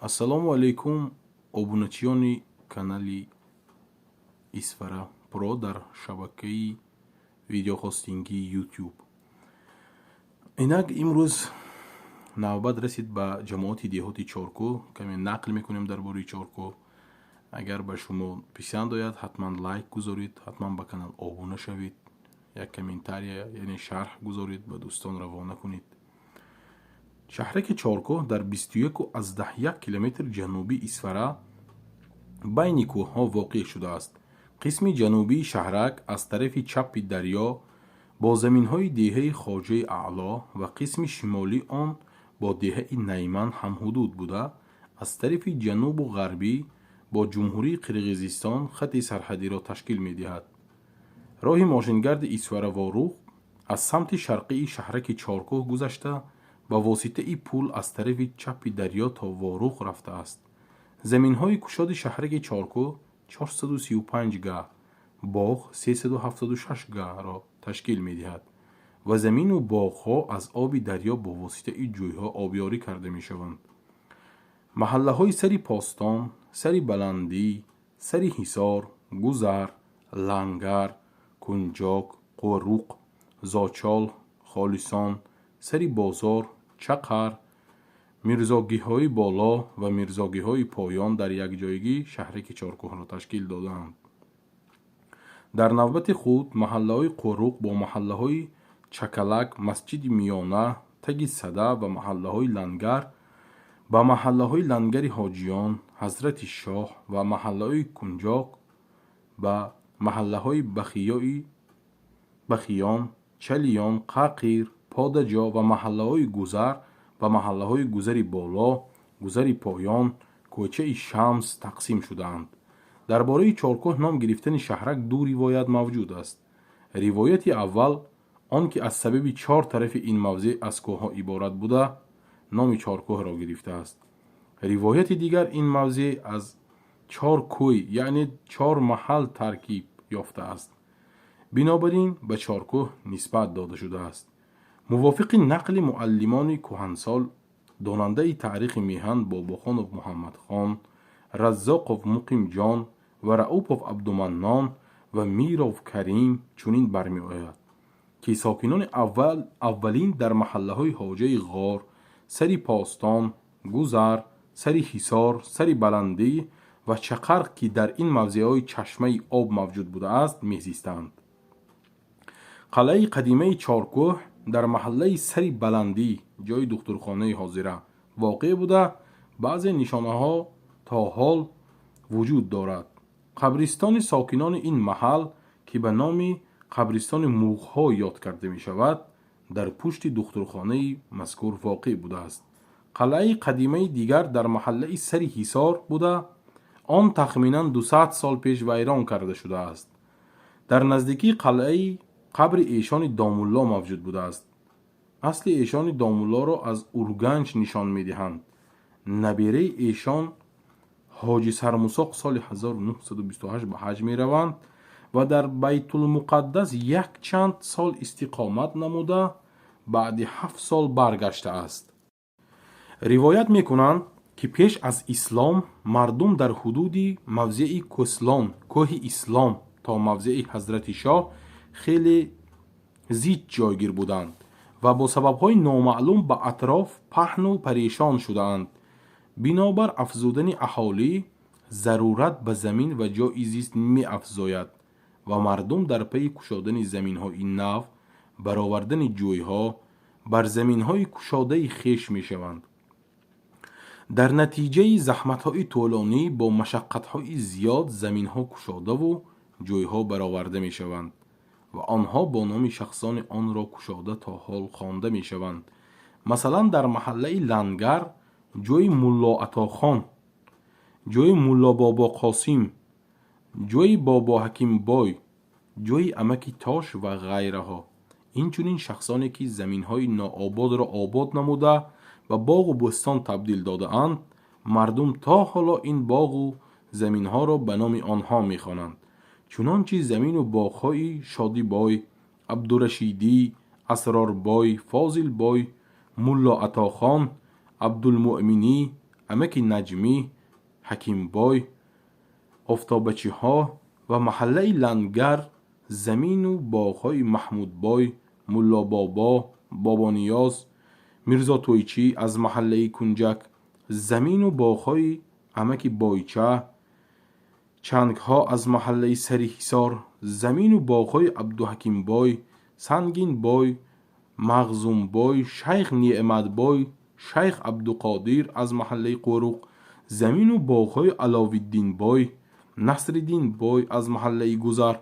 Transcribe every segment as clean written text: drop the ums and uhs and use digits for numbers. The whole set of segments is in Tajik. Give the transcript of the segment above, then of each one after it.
Ассалому алайкум, обуначиёни канали Исфара Про дар шабакаи видеохостингии YouTube. Инак имрӯз навбат расид ба ҷамоати деҳоти Чоркӯ. Каме нақл мекунем дар бораи Чоркӯ. Агар ба шумо писанд ояд, ҳатман лайк гузоред, ҳатман ба канал обуна шавед, як комментария яъне шарҳ гузоред, ба дӯстон равона кунед. шаҳраки Чоркӯ дар 21 километр ҷанубии Исфара байни кӯҳҳо воқеъ шудааст. қисми ҷанубии шаҳрак аз тарафи чапи дарьё бо заминҳои деҳаи Хоҷаи Аъло ва қисми шимолӣ он бо деҳаи Найман ҳамҳудуд буда, аз тарафи ҷанубу ғарбӣ бо ҷумҳурии Қирғизистон хатти сарҳадиро ташкил медиҳад. роҳи мошингарди Исфара-Ворух аз самти шарқии шаҳраки Чоркӯ гузашта ба воситаи пул аз тарафи чапи дарьё то Ворух рафтааст. заминҳои кушоди шаҳраки Чоркӯ 435 га, боғ 376 га-ро ташкил медиҳад ва замину боғҳо аз оби дарьё бо воситаи ҷӯйҳо обёрӣ карда мешаванд. маҳаллаҳои Сари Постон, Сари Баландӣ, Сари Ҳисор, Гузар, Лангар, Кунҷок, Қӯруқ, Зочол, Холисон, Сари Бозор, Чақар, мирзогиҳои боло ва мирзогиҳои поён дар якҷоягӣ шаҳраки Чоркӯҳро ташкил доданд. дар навбати худ маҳаллаҳои Қӯруқ бо маҳаллаҳои Чакалак, Масҷиди Миёна, Таги Сада ва маҳаллаҳои Лангар ба маҳаллаҳои Лангари Ҳоҷиён, Ҳазрати Шоҳ ва маҳаллаҳои Кунҷоқ ба маҳаллаҳои Бахиён, Чалиён, Қақир, Подаҷо ва маҳаллаҳои Гузар ба маҳаллаҳои Гузари Боло, Гузари Поён, Кӯчаи Шамс тақсим шудаанд. дар бораи Чоркӯҳ ном гирифтани шаҳрак ду ривоят мавҷуд аст. ривояти аввал он ки аз сабаби чор тарафи ин мавзеъ аз кӯҳҳо иборат буда, номи Чоркӯҳро гирифтааст. ривояти дигар ин мавзеъ аз чор кӯй яъне чор маҳал таркиб ёфтааст. бинобар ин ба Чоркӯҳ нисбат дода шудааст. мувофиқи нақли муаллимони кӯҳансол, донандаи таърихи меҳан Бобохонов Муҳаммадхон, Раззоқов Муқимҷон ва Раупов Абдуманнон ва Миров Карим чунин бармеояд, ки сокинони аввалин дар маҳаллаҳои Ҳоҷаи Ғор, Сари Постон, Гузар, Сари Ҳисор, Сари Баландӣ ва Чақар, ки дар ин мавзеъҳои чашмаи об мавҷуд будааст, мезистанд. қалъаи қадимаи Чоркӯҳ дар маҳаллаи Сари Баландӣ, ҷои духтурхонаи ҳозира, воқеъ буда баъзе нишонаҳо то ҳол вуҷуд дорад. қабристони сокинони ин маҳал, ки ба номи қабристони муғҳо ёд карда мешавад, дар пушти духтурхонаи мазкур воқеъ будааст. қалъаи қадимаи дигар дар маҳаллаи Сари Ҳисор буда, он тахминан 200 сол пеш вайрон карда шудааст. дар наздикии қалъаи қабри эшони Домулло мавҷуд будааст. асли эшони Домуллоро аз Урганч нишон медиҳанд. набераи эшон ҳоҷи Сармусоқ соли 1928 ба ҳаҷ мераванд ва дар Байтулмуқаддас якчанд сол истиқомат намуда, баъди 7 сол баргаштааст. ривоят мекунанд, ки пеш аз ислом мардум дар ҳудуди мавзеи Кӯслон, кӯҳи Ислом то мавзеи Ҳазрати Шоҳ хеле зид ҷойгир буданд ва бо сабабҳои номаълум ба атроф паҳну парешон шудаанд. бинобар афзудани аҳолӣ зарурат ба замин ва ҷои зист меафзояд ва мардум дар пайи кушодани заминҳои нав, баровардани ҷӯйҳо бар заминҳои кушодаи хеш мешаванд. дар натиҷаи заҳматҳои тӯлонӣ бо машаққатҳои зиёд заминҳо кушодаву ҷӯйҳо бароварда мешаванд ва онҳо бо номи шахсони онро кушода то ҳол хонда мешаванд. масалан дар маҳаллаи Лангар ҷои Мулло Атохон, ҷои Мулло Бобо Қосим, ҷои Бобо Ҳакимбой, ҷои Амаки Тош ва ғайраҳо. инчунин шахсоне ки заминҳои ноободро обод намуда ба боғу бӯстон табдил додаанд, мардум то ҳоло ин боғу заминҳоро ба номи онҳо мехонанд. чунончи замину боғҳои Шодибой, Абдурашидӣ, Асрорбой, Фозилбой, Мулло Атохон, Абдулмуъминӣ, امک نجمی، حکیم بای، آفتابچی ها و محله لنگر، زمین و باغ‌های محمود بای، ملا بابا، بابا نیاز، میرزا تویچی از محله کنجک، زمین و باغ‌های امک بایچه، چنگ ها از محله سری حصار، زمین و باغ‌های عبدالحکیم بای، سنگین بای، مغزوم بای، شیخ نعمت بای، شیخ عبدالقادر از محله قروق، زمین و باغ‌های علاوالدین بای، نصرالدین بای از محله گذر،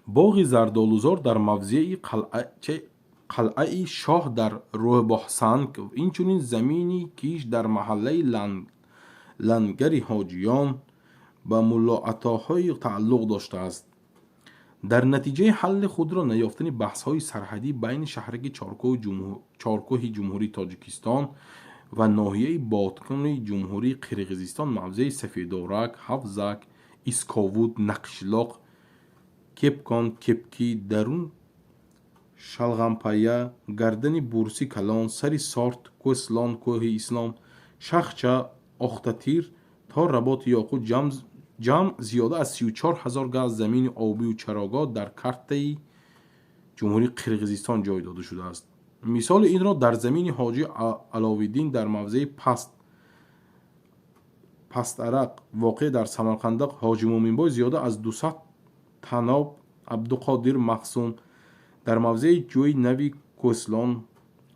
باغ زردالوزار در موضع قلعه شاه در روح اینچنین زمینی کیش در محله لنگر حاجیان به ملا عطاهای تعلق داشته است. در نتیجه حل خود را نیافتن بحث‌های سرحدی بین شهرک چارکوه جمهوری تاجیکستان و ناحیه باتکن جمهوری قرقیزستان موضع سفیدورک، حفظک، اسکاوود، نقشلاق، کپکان، کپکی، درون شلغمپایه، گردن بورسی کلان، سری سارت، کوهسلان، کوه اسلام، شخچه، اختتیر تا رباط یاقوت جمع زیاده از 34,000 گز زمین آبی و چراگاه در کارت جمهوری قرقیزستان جای داده شده است. مثال این را در زمین حاجی علاوالدین در موضع پست عرق واقع در سمرقندق، حاجی مومن بای زیاده از 200 تناب، عبدالقادر مخزوم در موضع جوی نوی کوهسلان،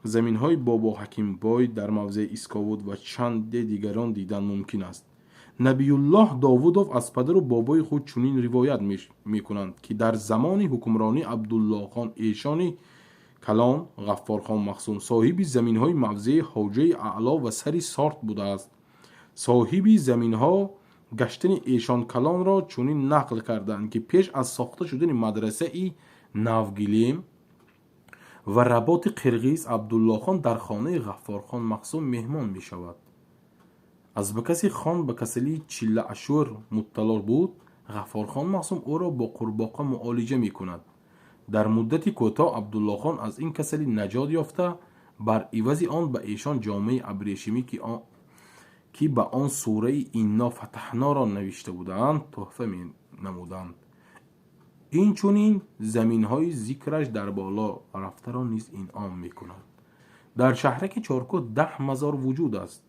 زمین های بابا حکیم بای در موضع اسکاوود و چند دیگران دیدن ممکن است. نبی الله داوودوف از پدر و بابای خود چنین روایت می کنند که در زمان حکمرانی عبدالله خان ایشان کلان، غفار خان مخزوم صاحب زمین های موضع حوجه اعلا و سری سارت بوده است. صاحب زمین ها گشتن ایشان کلان را چنین نقل کردند که پیش از ساخته شدن مدرسه ای نوگیلیم و رباط قرقیز، عبدالله خان در خانه غفار خان مخزوم مهمان می شود. از به کسی خان به کسلی چله اشور مطلع بود، غفار خان مخزوم او را با قورباغه معالجه می کند. در مدتی کوتاه عبدالله خان از این کسلی نجات یافته، بر عوض آن به ایشان جامه ابریشمی که به آن سوره اینا فتحنا را نوشته بودند تحفه می نمودند. این چونین زمین های ذکرش در بالا رفته را نیز انعام می کند. در شهرک چارکو 10 مزار وجود است.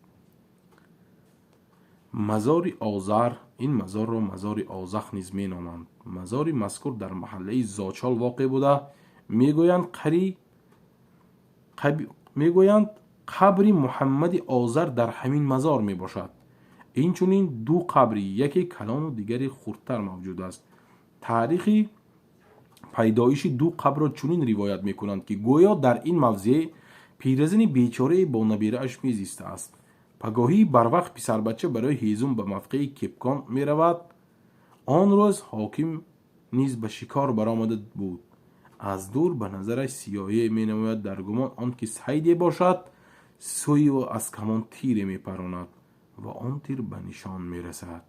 مزار آذر، این مزار را مزار آزخ نیز می نامند. مزار مذکور در محله زاچال واقع بوده. میگویند قبر محمد آذر در همین مزار می باشد. این چونین 2 قبری، یکی کلان و دیگری خردتر موجود است. تاریخی پیدایش 2 قبر را چنین روایت می کنند که گویا در این موضع پیرزن بیچاره با نبیره اش می زیسته است. پگاهی بر وقت پسر بچه برای هیزم به موقع کپکان می رود. آن روز حاکم نیز به شکار برآمده بود. از دور به نظرش سیاهی می نماید، در گمان آن که صیدی باشد سوی و از کمان تیر می پراند و آن تیر به نشان می رسد.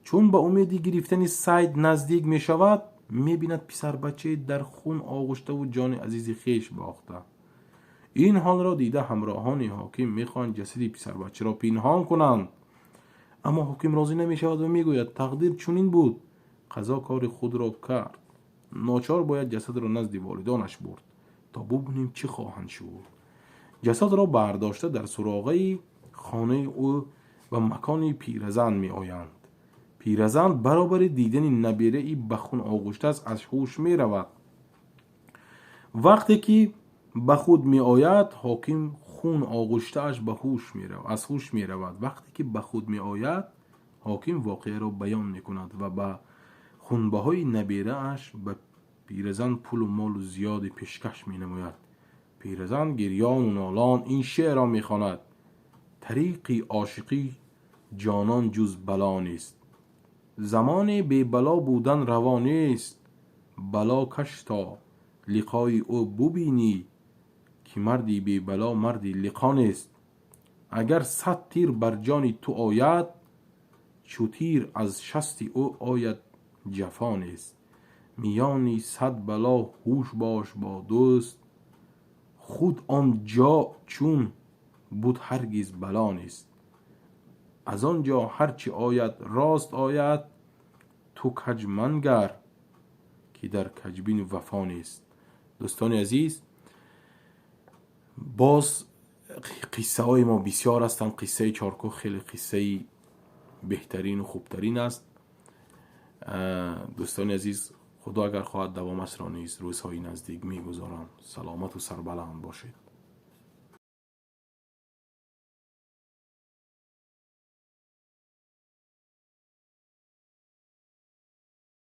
چون به امیدی گرفتن صید نزدیک می شود، می بیند پسر بچه در خون آغشته و جان عزیز خیش باخته. این حال را دیده همراهان حاکم می خواهند جسد پسر بچه را پنهان کنند، اما حاکم راضی نمی شود و می گوید تقدیر چنین بود، قضا کار خود را کرد. ناچار باید جسد را نزد والدانش برد تا ببینیم چه خواهند شد. جسد را برداشته در سراغه خانه او و مکان پیرزن می آیند. پیرزن برابر دیدن نبیره ای به خون آغشته است از هوش می رود. وقتی که به خود می آید، حاکم خون آغشته اش به هوش می رود، از هوش می رود. وقتی که به خود می آید، حاکم واقعه را بیان می کند و به خونبه های نبیره اش به پیرزن پول و مال زیاد پیشکش می نماید. پیرزن گریان و نالان این شعر را می خواند: طریقی عاشقی جانان جز بلا نیست، زمان بی بلا بودن روا نیست. بلا کش تا لقای او ببینی، که مردی بی بلا مردی لقا نیست. اگر 100 تیر بر جان تو آید، چو تیر از شست او آید جفا نیست. میانی 100 بلا هوش باش با دوست، خود آن جا چون بود هرگز بلا نیست. از آنجا هرچی آید راست آید، تو کج منگر که در کجبین وفا نیست. دوستان عزیز، باز قصه های ما بسیار هستند. قصه چارکو خیلی قصه بهترین و خوبترین است. دوستان عزیز، خدا اگر خواهد دوامش را نیز روزهای نزدیک میگذارم. سلامت و سربلند باشید.